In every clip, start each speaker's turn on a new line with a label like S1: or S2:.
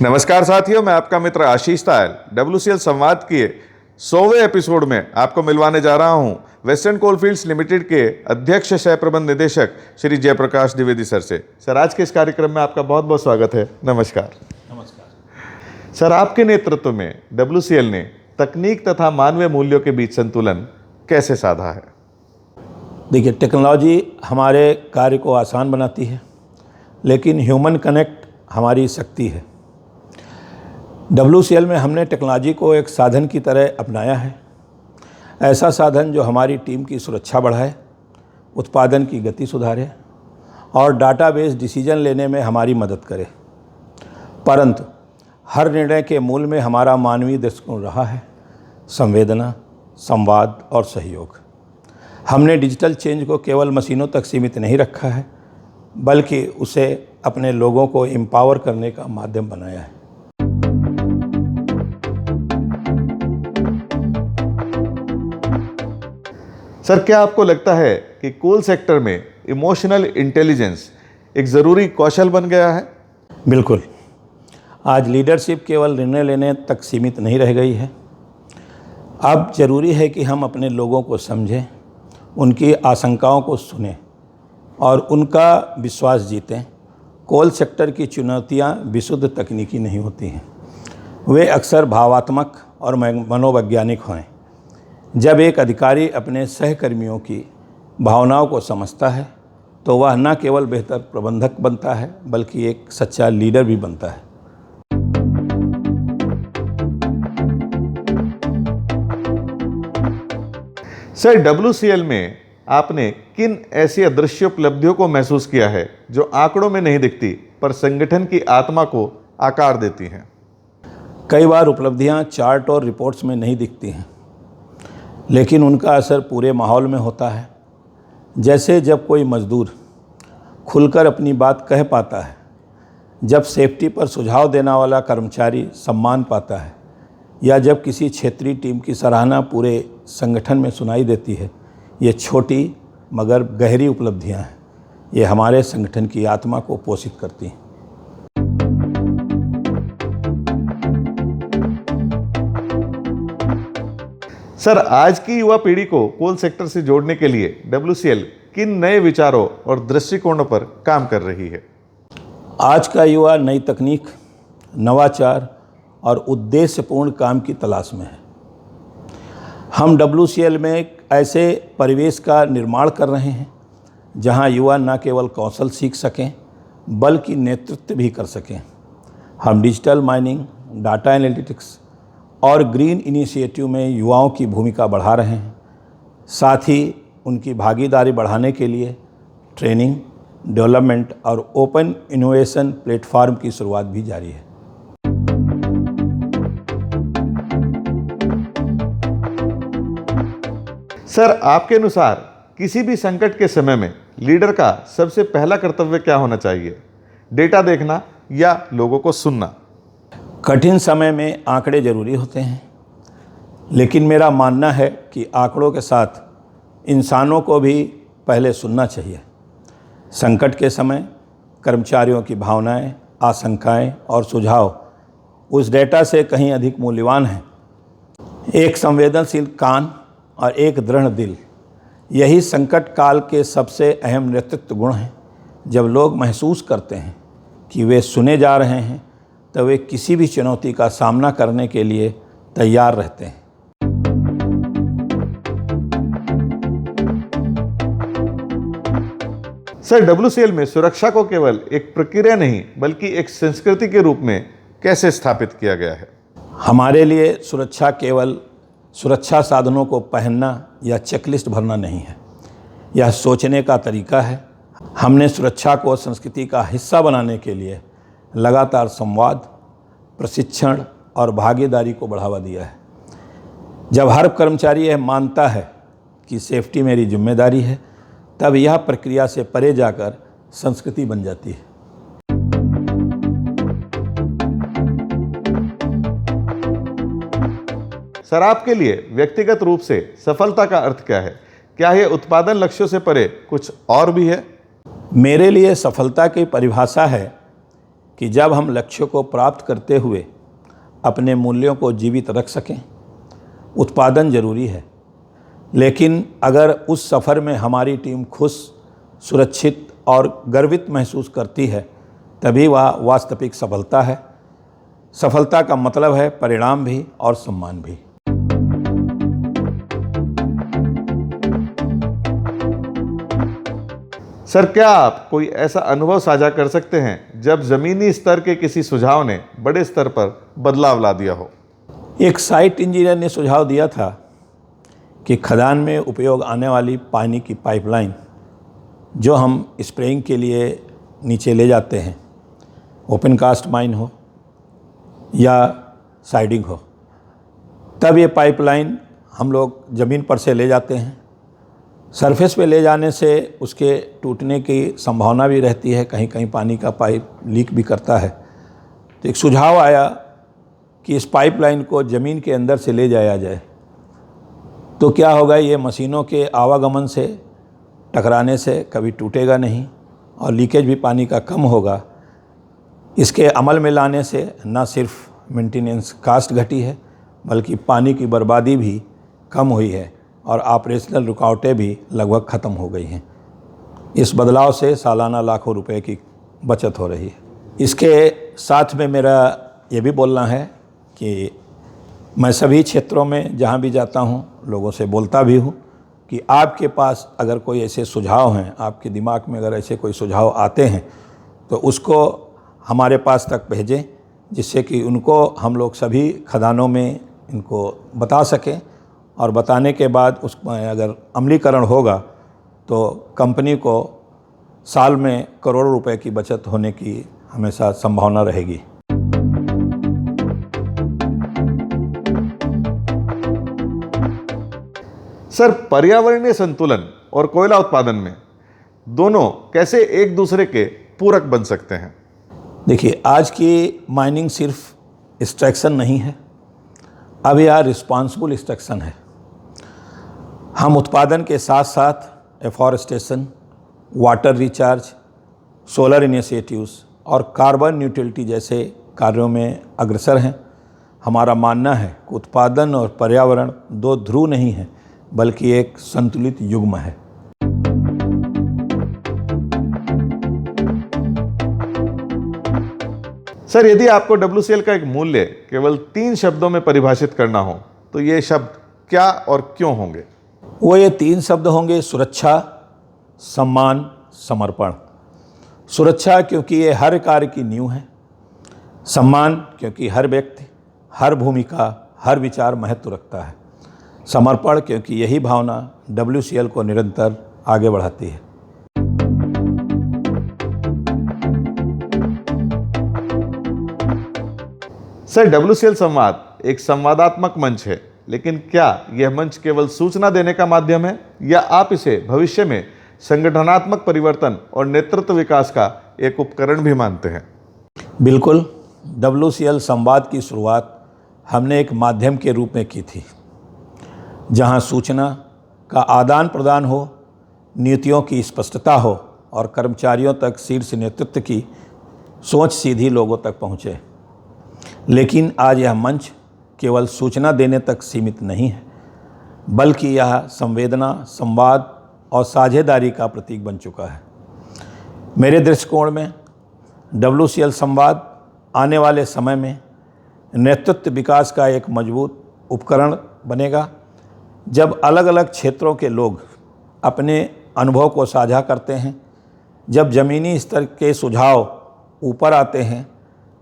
S1: नमस्कार साथियों, मैं आपका मित्र आशीष तायल WCL संवाद के 100वें एपिसोड में आपको मिलवाने जा रहा हूं वेस्टर्न कोलफील्ड्स लिमिटेड के अध्यक्ष सह प्रबंध निदेशक श्री जयप्रकाश द्विवेदी सर से। सर, आज के इस कार्यक्रम में आपका बहुत बहुत स्वागत है। नमस्कार।
S2: नमस्कार
S1: सर, आपके नेतृत्व में WCL ने तकनीक तथा मानवीय मूल्यों के बीच संतुलन कैसे साधा है?
S2: देखिए, टेक्नोलॉजी हमारे कार्य को आसान बनाती है, लेकिन ह्यूमन कनेक्ट हमारी शक्ति है। WCL में हमने टेक्नोलॉजी को एक साधन की तरह अपनाया है। ऐसा साधन जो हमारी टीम की सुरक्षा बढ़ाए, उत्पादन की गति सुधारे और डाटाबेस डिसीजन लेने में हमारी मदद करे। परंतु हर निर्णय के मूल में हमारा मानवीय दृष्टिकोण रहा है, संवेदना, संवाद और सहयोग। हमने डिजिटल चेंज को केवल मशीनों तक सीमित नहीं रखा है, बल्कि उसे अपने लोगों को एम्पावर करने का माध्यम बनाया है।
S1: सर, क्या आपको लगता है कि कोल सेक्टर में इमोशनल इंटेलिजेंस एक ज़रूरी कौशल बन गया है?
S2: बिल्कुल। आज लीडरशिप केवल निर्णय लेने तक सीमित नहीं रह गई है। अब ज़रूरी है कि हम अपने लोगों को समझें, उनकी आशंकाओं को सुनें और उनका विश्वास जीतें। कोल सेक्टर की चुनौतियां विशुद्ध तकनीकी नहीं होती हैं, वे अक्सर भावात्मक और मनोवैज्ञानिक हैं। जब एक अधिकारी अपने सहकर्मियों की भावनाओं को समझता है, तो वह न केवल बेहतर प्रबंधक बनता है, बल्कि एक सच्चा लीडर भी बनता है।
S1: सर, WCL में आपने किन ऐसी अदृश्य उपलब्धियों को महसूस किया है जो आंकड़ों में नहीं दिखती पर संगठन की आत्मा को आकार देती हैं?
S2: कई बार उपलब्धियां चार्ट और रिपोर्ट्स में नहीं दिखती हैं, लेकिन उनका असर पूरे माहौल में होता है। जैसे जब कोई मजदूर खुलकर अपनी बात कह पाता है, जब सेफ्टी पर सुझाव देने वाला कर्मचारी सम्मान पाता है, या जब किसी क्षेत्रीय टीम की सराहना पूरे संगठन में सुनाई देती है। ये छोटी मगर गहरी उपलब्धियां हैं। ये हमारे संगठन की आत्मा को पोषित करती हैं।
S1: सर, आज की युवा पीढ़ी को कोल सेक्टर से जोड़ने के लिए WCL किन नए विचारों और दृष्टिकोणों पर काम कर रही है?
S2: आज का युवा नई तकनीक, नवाचार और उद्देश्यपूर्ण काम की तलाश में है। हम WCL में एक ऐसे परिवेश का निर्माण कर रहे हैं जहां युवा न केवल कौशल सीख सकें, बल्कि नेतृत्व भी कर सकें। हम डिजिटल माइनिंग, डाटा एनालिटिक्स और ग्रीन इनिशिएटिव में युवाओं की भूमिका बढ़ा रहे हैं। साथ ही उनकी भागीदारी बढ़ाने के लिए ट्रेनिंग, डेवलपमेंट और ओपन इनोवेशन प्लेटफॉर्म की शुरुआत भी जारी है।
S1: सर, आपके अनुसार किसी भी संकट के समय में लीडर का सबसे पहला कर्तव्य क्या होना चाहिए? डेटा देखना या लोगों को सुनना?
S2: कठिन समय में आंकड़े ज़रूरी होते हैं, लेकिन मेरा मानना है कि आंकड़ों के साथ इंसानों को भी पहले सुनना चाहिए। संकट के समय कर्मचारियों की भावनाएं, आशंकाएं और सुझाव उस डेटा से कहीं अधिक मूल्यवान हैं। एक संवेदनशील कान और एक दृढ़ दिल, यही संकट काल के सबसे अहम नेतृत्व गुण हैं। जब लोग महसूस करते हैं कि वे सुने जा रहे हैं, तो वे किसी भी चुनौती का सामना करने के लिए तैयार रहते हैं।
S1: सर, WCL में सुरक्षा को केवल एक प्रक्रिया नहीं, बल्कि एक संस्कृति के रूप में कैसे स्थापित किया गया है?
S2: हमारे लिए सुरक्षा केवल सुरक्षा साधनों को पहनना या चेकलिस्ट भरना नहीं है, यह सोचने का तरीका है। हमने सुरक्षा को संस्कृति का हिस्सा बनाने के लिए लगातार संवाद, प्रशिक्षण और भागीदारी को बढ़ावा दिया है। जब हर कर्मचारी यह मानता है कि सेफ्टी मेरी जिम्मेदारी है, तब यह प्रक्रिया से परे जाकर संस्कृति बन जाती है।
S1: सर, आपके लिए व्यक्तिगत रूप से सफलता का अर्थ क्या है? क्या ये उत्पादन लक्ष्यों से परे कुछ और भी है?
S2: मेरे लिए सफलता की परिभाषा है कि जब हम लक्ष्य को प्राप्त करते हुए अपने मूल्यों को जीवित रख सकें। उत्पादन जरूरी है, लेकिन अगर उस सफ़र में हमारी टीम खुश, सुरक्षित और गर्वित महसूस करती है, तभी वह वास्तविक सफलता है। सफलता का मतलब है परिणाम भी और सम्मान भी।
S1: सर, क्या आप कोई ऐसा अनुभव साझा कर सकते हैं जब जमीनी स्तर के किसी सुझाव ने बड़े स्तर पर बदलाव ला दिया हो?
S2: एक साइट इंजीनियर ने सुझाव दिया था कि खदान में उपयोग आने वाली पानी की पाइपलाइन जो हम स्प्रेइंग के लिए नीचे ले जाते हैं, ओपन कास्ट माइन हो या साइडिंग हो, तब ये पाइपलाइन हम लोग ज़मीन पर से ले जाते हैं। सरफेस पे ले जाने से उसके टूटने की संभावना भी रहती है, कहीं कहीं पानी का पाइप लीक भी करता है। तो एक सुझाव आया कि इस पाइपलाइन को ज़मीन के अंदर से ले जाया जाए, तो क्या होगा, ये मशीनों के आवागमन से टकराने से कभी टूटेगा नहीं और लीकेज भी पानी का कम होगा। इसके अमल में लाने से न सिर्फ मेंटेनेंस कास्ट घटी है, बल्कि पानी की बर्बादी भी कम हुई है और ऑपरेशनल रुकावटें भी लगभग ख़त्म हो गई हैं। इस बदलाव से सालाना लाखों रुपए की बचत हो रही है। इसके साथ में मेरा ये भी बोलना है कि मैं सभी क्षेत्रों में जहाँ भी जाता हूँ, लोगों से बोलता भी हूँ कि आपके पास अगर कोई ऐसे सुझाव हैं, आपके दिमाग में अगर ऐसे कोई सुझाव आते हैं, तो उसको हमारे पास तक भेजें, जिससे कि उनको हम लोग सभी खदानों में इनको बता सकें और बताने के बाद उसमें अगर अमलीकरण होगा तो कंपनी को साल में करोड़ों रुपए की बचत होने की हमेशा संभावना रहेगी।
S1: सर, पर्यावरणीय संतुलन और कोयला उत्पादन में दोनों कैसे एक दूसरे के पूरक बन सकते हैं?
S2: देखिए, आज की माइनिंग सिर्फ एक्सट्रैक्शन नहीं है, अब यह रिस्पॉन्सिबल एक्सट्रैक्शन है। हम उत्पादन के साथ साथ afforestation, water recharge, solar initiatives और कार्बन न्यूट्रलिटी जैसे कार्यों में अग्रसर हैं। हमारा मानना है कि उत्पादन और पर्यावरण दो ध्रुव नहीं है, बल्कि एक संतुलित युग्म है।
S1: सर, यदि आपको WCL का एक मूल्य केवल 3 शब्दों में परिभाषित करना हो, तो ये शब्द क्या और क्यों होंगे?
S2: वो ये 3 शब्द होंगे: सुरक्षा, सम्मान, समर्पण। सुरक्षा क्योंकि ये हर कार्य की नींव है। सम्मान क्योंकि हर व्यक्ति, हर भूमिका, हर विचार महत्व रखता है। समर्पण क्योंकि यही भावना WCL को निरंतर आगे बढ़ाती है।
S1: सर, WCL संवाद एक संवादात्मक मंच है, लेकिन क्या यह मंच केवल सूचना देने का माध्यम है, या आप इसे भविष्य में संगठनात्मक परिवर्तन और नेतृत्व विकास का एक उपकरण भी मानते हैं?
S2: बिल्कुल। WCL संवाद की शुरुआत हमने एक माध्यम के रूप में की थी, जहां सूचना का आदान प्रदान हो, नीतियों की स्पष्टता हो और कर्मचारियों तक शीर्ष नेतृत्व की सोच सीधी लोगों तक पहुंचे। लेकिन आज यह मंच केवल सूचना देने तक सीमित नहीं है, बल्कि यह संवेदना, संवाद और साझेदारी का प्रतीक बन चुका है। मेरे दृष्टिकोण में WCL संवाद आने वाले समय में नेतृत्व विकास का एक मजबूत उपकरण बनेगा। जब अलग अलग क्षेत्रों के लोग अपने अनुभव को साझा करते हैं, जब ज़मीनी स्तर के सुझाव ऊपर आते हैं,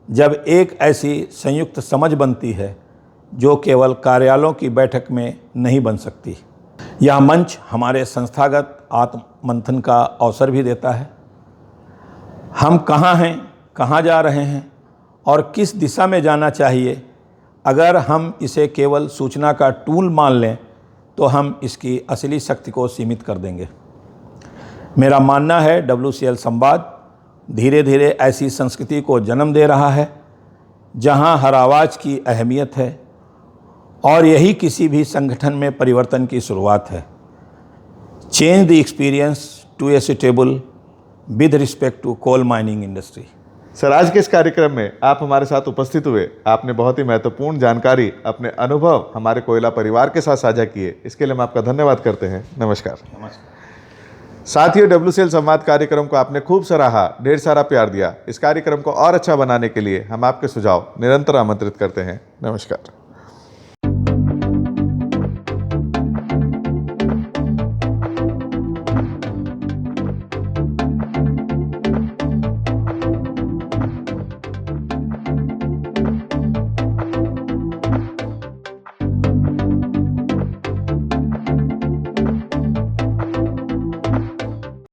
S2: जब एक ऐसी संयुक्त समझ बनती है जो केवल कार्यालयों की बैठक में नहीं बन सकती। यह मंच हमारे संस्थागत आत्ममंथन का अवसर भी देता है। हम कहाँ हैं, कहाँ जा रहे हैं और किस दिशा में जाना चाहिए, अगर हम इसे केवल सूचना का टूल मान लें तो हम इसकी असली शक्ति को सीमित कर देंगे। मेरा मानना है WCL संवाद धीरे धीरे ऐसी संस्कृति को जन्म दे रहा है जहां हर आवाज़ की अहमियत है और यही किसी भी संगठन में परिवर्तन की शुरुआत है। Change the experience to a suitable with respect to coal mining industry.
S1: Sir, आज के इस कार्यक्रम में आप हमारे साथ उपस्थित हुए, आपने बहुत ही महत्वपूर्ण जानकारी, अपने अनुभव हमारे कोयला परिवार के साथ साझा किए, इसके लिए हम आपका धन्यवाद करते हैं। नमस्कार। साथियों, WCL संवाद कार्यक्रम को आपने खूब सराहा, ढेर सारा प्यार दिया। इस कार्यक्रम को और अच्छा बनाने के लिए हम आपके सुझाव निरंतर आमंत्रित करते हैं। नमस्कार।